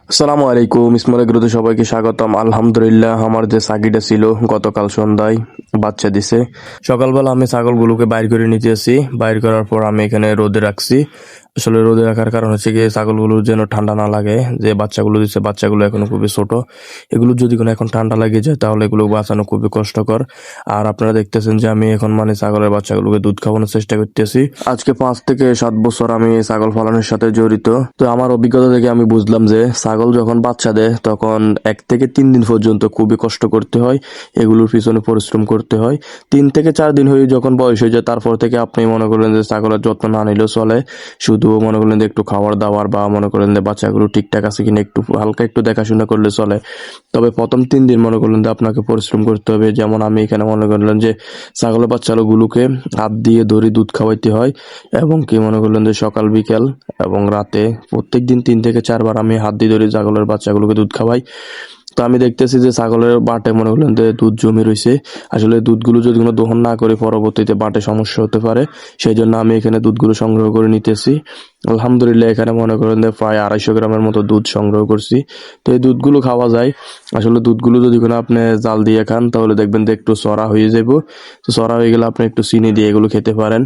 আসসালামু আলাইকুম, ইসমুল এগ্রোতে সবাইকে স্বাগতম। আলহামদুলিল্লাহ, আমার যে ছাগিটা ছিল গতকাল সন্ধ্যায় বাচ্চা দিছে। সকালবেলা আমি ছাগলগুলোকে বাইর করে নিতে আসি। বাইর করার পর আমি এখানে রোদে রাখছি। আসলে রোদে রাখার কারণ হচ্ছে কি, ছাগলগুলো যেন ঠান্ডা না লাগে। যে বাচ্চাগুলো দিচ্ছে, বাচ্চাগুলো এখনো খুবই ছোট। এগুলো যদি কোনো এখন ঠান্ডা লাগে যায় তাহলে এগুলো বাঁচানো খুবই কষ্টকর। আর আপনারা দেখতেছেন যে আমি এখন ছাগলের বাচ্চাগুলোকে দুধ খাওয়ানোর চেষ্টা করতেছি। আজকে 5 থেকে 7 বছর আমি ছাগল পালনের সাথে জড়িত। তো আমার অভিজ্ঞতা থেকে আমি বুঝলাম যে ছাগল যখন বাচ্চা দেয় তখন 1 থেকে 3 দিন পর্যন্ত খুবই কষ্ট করতে হয়, এগুলোর পিছনে পরিশ্রম করতে হয়। 3 থেকে 4 দিন হয়ে যখন বয়স হয়ে যায় তারপর থেকে আপনি মনে করলেন যে ছাগলের যত্ন না নিলেও চলে। শুধু মনে করলেন যে একটু খাবার দাবার বা মনে করেন যে বাচ্চাগুলো ঠিকঠাক আছে কিনা একটু হালকা একটু দেখাশোনা করলে চলে। তবে প্রথম 3 দিন মনে করলেন যে আপনাকে পরিশ্রম করতে হবে। যেমন আমি এখানে মনে করলেন যে ছাগলের বাচ্চাগুলোকে হাত দিয়ে ধরে দুধ খাওয়াইতে হয়, এবং কি মনে করলেন যে সকাল বিকেল এবং রাতে প্রত্যেকদিন 3 থেকে 4 বার আমি হাত দিয়ে ধরে ছাগলের বাচ্চাগুলোকে দুধ খাওয়াই। তো আমি দেখতেছি যে ছাগলের বাটে মনে করলেন যে দুধ জমে রয়েছে। আসলে দুধগুলো যদি কোনো দহন না করে পরবর্তীতে বাটে সমস্যা হতে পারে, সেই জন্য আমি এখানে দুধগুলো সংগ্রহ করে নিতেছি। আলহামদুলিল্লাহ, এখানে মনে করেন যে প্রায় 250 গ্রামের মতো দুধ সংগ্রহ করছি। তো এই দুধগুলো খাওয়া যায়। আসলে দুধগুলো যদি কোনো আপনি জাল দিয়ে খান তাহলে দেখবেন যে একটু সরা হয়ে যাবো। তো সরা হয়ে গেলে আপনি একটু চিনি দিয়ে এগুলো খেতে পারেন।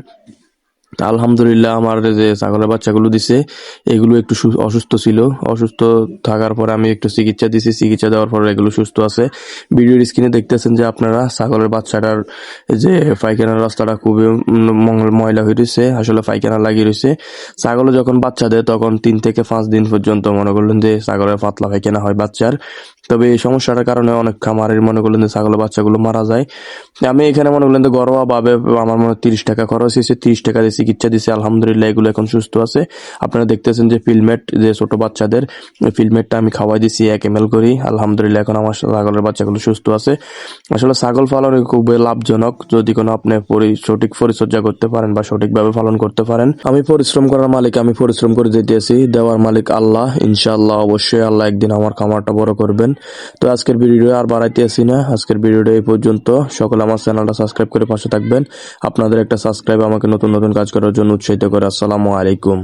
আলহামদুলিল্লাহ, আমার যে ছাগলের বাচ্চাগুলো দিছে এগুলো একটু অসুস্থ ছিল। অসুস্থ থাকার পরে আমি একটু চিকিৎসা দিছি। চিকিৎসা দেওয়ার পরে এগুলো সুস্থ আছে। ভিডিওর স্ক্রিনে দেখতেছেন যে আপনারা ছাগলের বাচ্চাটার যে পায়খানার রাস্তাটা খুবই ময়লা হয়ে রয়েছে। আসলে পায়খানা লাগিয়ে রয়েছে। ছাগলে যখন বাচ্চা দেয় তখন 3 থেকে 5 দিন পর্যন্ত মনে করলেন যে ছাগলের পাতলা পায়খানা হয় বাচ্চার। তবে এই সমস্যাটার কারণে অনেক খামারের মনে করলেন যে ছাগলের বাচ্চাগুলো মারা যায়। আমি এখানে মনে করলেন যে ঘরোয়া ভাবে আমার মনে হয় 30 টাকা খরচ হয়েছে। 30 টাকা দিয়ে চিকিৎসা দিছে। আলহামদুলিল্লাহ, এগুলো এখন সুস্থ আছে। আপনারা দেখতেছেন যে ফিলমেট, যে ছোট বাচ্চাদের ফিলমেটটা আমি খাওয়াই দিছি 1 ml করি। আলহামদুলিল্লাহ, এখন আমার ছাগলের বাচ্চাগুলো সুস্থ আছে। আসলে ছাগল পালন খুবই লাভজনক যদি কোনো আপনি সঠিক পরিচর্যা করতে পারেন বা সঠিকভাবে পালন করতে পারেন। আমি পরিশ্রম করার মালিক, আমি পরিশ্রম করে দিতেছি। দেওয়ার মালিক আল্লাহ। ইনশাআল্লাহ, অবশ্যই আল্লাহ একদিন আমার খামারটা বড় করবেন। তো আজকের ভিডিও আর বাড়াইতে আসি না, আজকের ভিডিওটা এই পর্যন্ত। সকলে আমার চ্যানেলটা সাবস্ক্রাইব করে পাশে থাকবেন। আপনাদের একটা সাবস্ক্রাইব আমাকে নতুন নতুন কাজ করার জন্য উৎসাহিত করে। আসসালামু আলাইকুম।